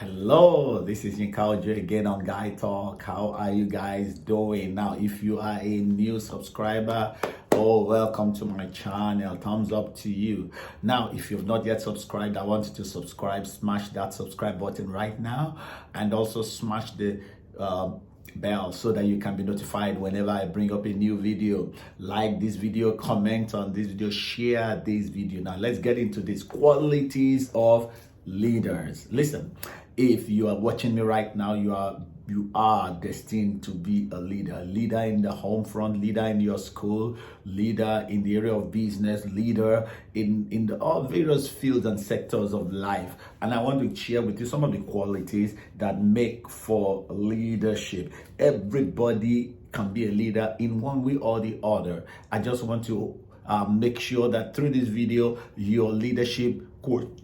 Hello, this is Yinka Ojo again on Guy Talk. How are you guys doing? Now, if you are a new subscriber, welcome to my channel. Thumbs up to you. Now, if you've not yet subscribed, I want you to subscribe. Smash that subscribe button right now, and also smash the bell so that you can be notified whenever I bring up a new video. Like this video, comment on this video, share this video. Now, let's get into these qualities of leaders. Listen, if you are watching me right now, you are destined to be a leader in the home front, leader in your school, leader in the area of business, leader in the all various fields and sectors of life. And I want to share with you some of the qualities that make for leadership. Everybody can be a leader in one way or the other. I just want to make sure that through this video, your leadership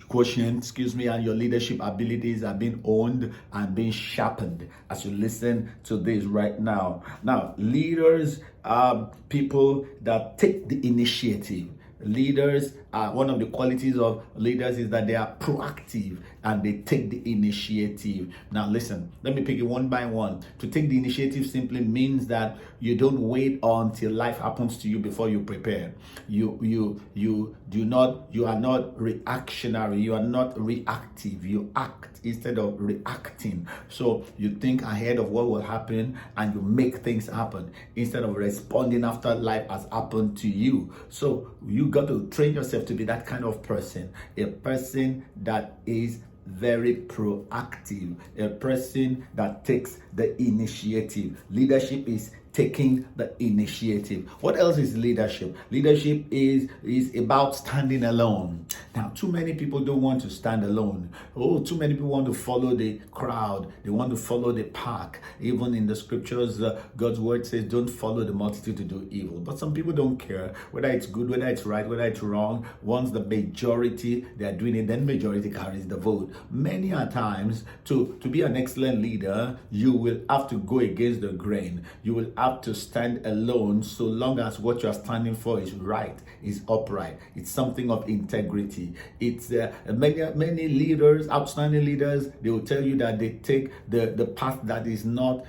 quotient, and your leadership abilities are being owned and being sharpened as you listen to this right now. Now, leaders are people that take the initiative. Leaders are one of the qualities of leaders is that they are proactive and they take the initiative. Now listen, let me pick it one by one. To take the initiative simply means that you don't wait until life happens to you before you prepare. You are not reactionary, you are not reactive, you act instead of reacting. So you think ahead of what will happen and you make things happen instead of responding after life has happened to you. So you got to train yourself to be that kind of person, a person that is very proactive, a person that takes the initiative. Leadership is taking the initiative. What else is leadership? Leadership is about standing alone. Now, too many people don't want to stand alone. Too many people want to follow the crowd. They want to follow the pack. Even in the scriptures, God's word says, don't follow the multitude to do evil. But some people don't care whether it's good, whether it's right, whether it's wrong. Once the majority, they are doing it, then majority carries the vote. Many a times, to be an excellent leader, you will have to go against the grain. You will have to stand alone so long as what you are standing for is right, is upright. It's something of integrity. It's many leaders, outstanding leaders, they will tell you that they take the path that is not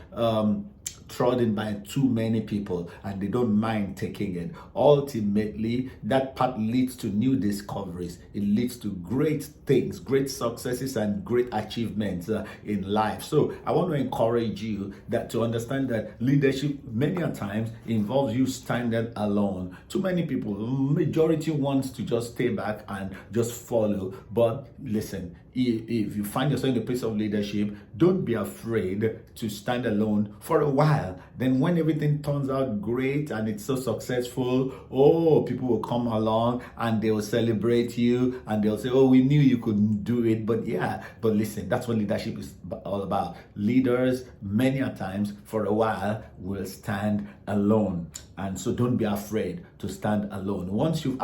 trodden by too many people and they don't mind taking it. Ultimately, that path leads to new discoveries. It leads to great things, great successes and great achievements in life. So I want to encourage you that to understand that leadership many a times involves you standing alone. Too many people, majority wants to just stay back and just follow. But listen, if you find yourself in the place of leadership, don't be afraid to stand alone for a while. Then when everything turns out great and it's so successful, people will come along and they will celebrate you and they'll say, we knew you couldn't do it. But listen, that's what leadership is all about. Leaders, many a times for a while, will stand alone. And so don't be afraid to stand alone. Once you've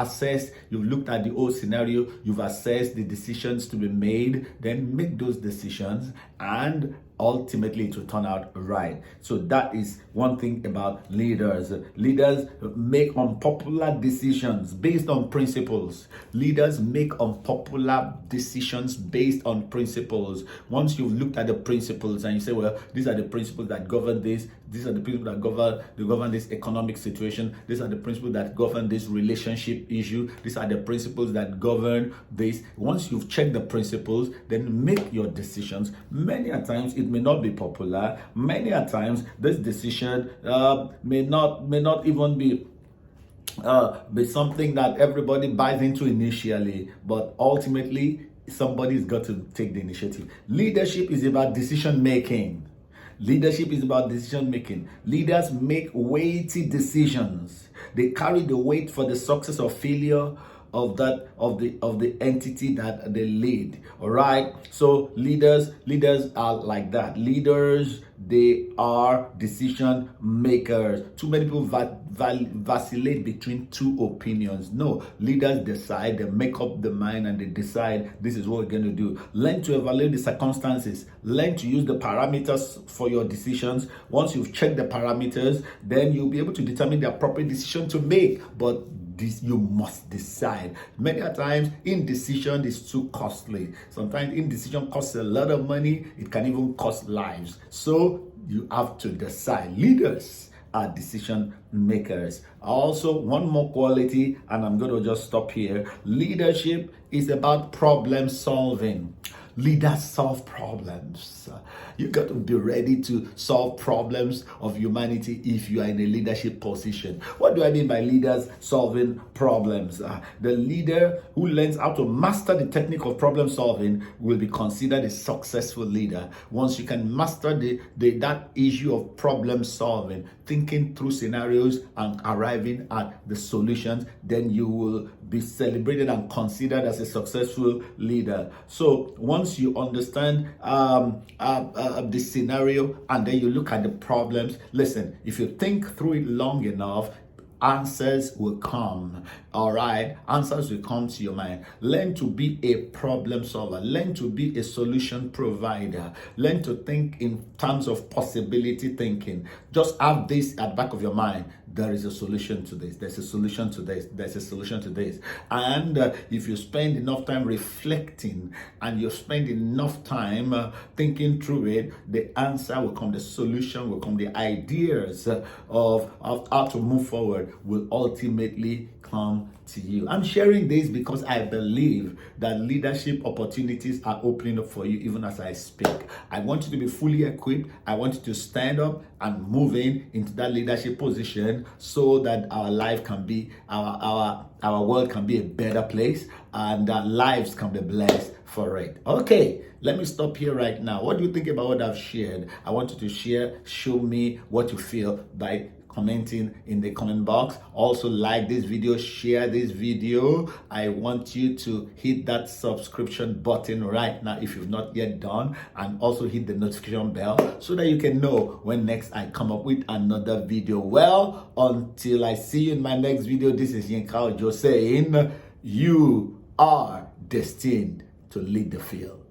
looked at the whole scenario, you've assessed the decisions to be made, then make those decisions and ultimately it will turn out right. So that is one thing about leaders. Leaders make unpopular decisions based on principles. Leaders make unpopular decisions based on principles. Once you've looked at the principles and you say, these are the principles that govern this, these are the principles that govern this economic situation, these are the principles that govern this relationship issue, these are the principles that govern this. Once you've checked the principles, then make your decisions. Many a times it may not be popular. Many a times this decision may not even be something that everybody buys into initially, but ultimately somebody's got to take the initiative. Leadership is about decision making. Leadership is about decision making. Leaders make weighty decisions. They carry the weight for the success or failure of the entity that they lead. All right. So leaders are like that. Leaders, they are decision makers. Too many people vacillate between two opinions. No, leaders decide, they make up the mind and they decide this is what we're going to do. Learn to evaluate the circumstances. Learn to use the parameters for your decisions. Once you've checked the parameters, then you'll be able to determine the appropriate decision to make. But you must decide. Many a times, indecision is too costly. Sometimes indecision costs a lot of money. It can even cost lives. So you have to decide. Leaders are decision makers. Also, one more quality, and I'm going to just stop here. Leadership is about problem solving. Leaders solve problems. You got to be ready to solve problems of humanity if you are in a leadership position. What do I mean by leaders solving problems? The leader who learns how to master the technique of problem solving will be considered a successful leader. Once you can master that issue of problem solving, thinking through scenarios and arriving at the solutions, then you will be celebrated and considered as a successful leader. So once you understand the scenario and then you look at the problems, listen, if you think through it long enough, answers will come. All right, answers will come to your mind. Learn to be a problem solver. Learn to be a solution provider. Learn to think in terms of possibility thinking. Just have this at the back of your mind. There is a solution to this. There's a solution to this. There's a solution to this. And if you spend enough time reflecting and you spend enough time thinking through it, the answer will come, the solution will come, the ideas of how to move forward will ultimately come to you. I'm sharing this because I believe that leadership opportunities are opening up for you even as I speak. I want you to be fully equipped. I want you to stand up and move into that leadership position so that our life can be, our world can be a better place and our lives can be blessed for it. Okay, let me stop here right now. What do you think about what I've shared? I want you to show me what you feel by commenting in the comment box. Also, like this video, share this video. I want you to hit that subscription button right now if you've not yet done, and also hit the notification bell so that you can know when next I come up with another video. Well, until I see you in my next video, this is Yinka Ojo saying you are destined to lead the field.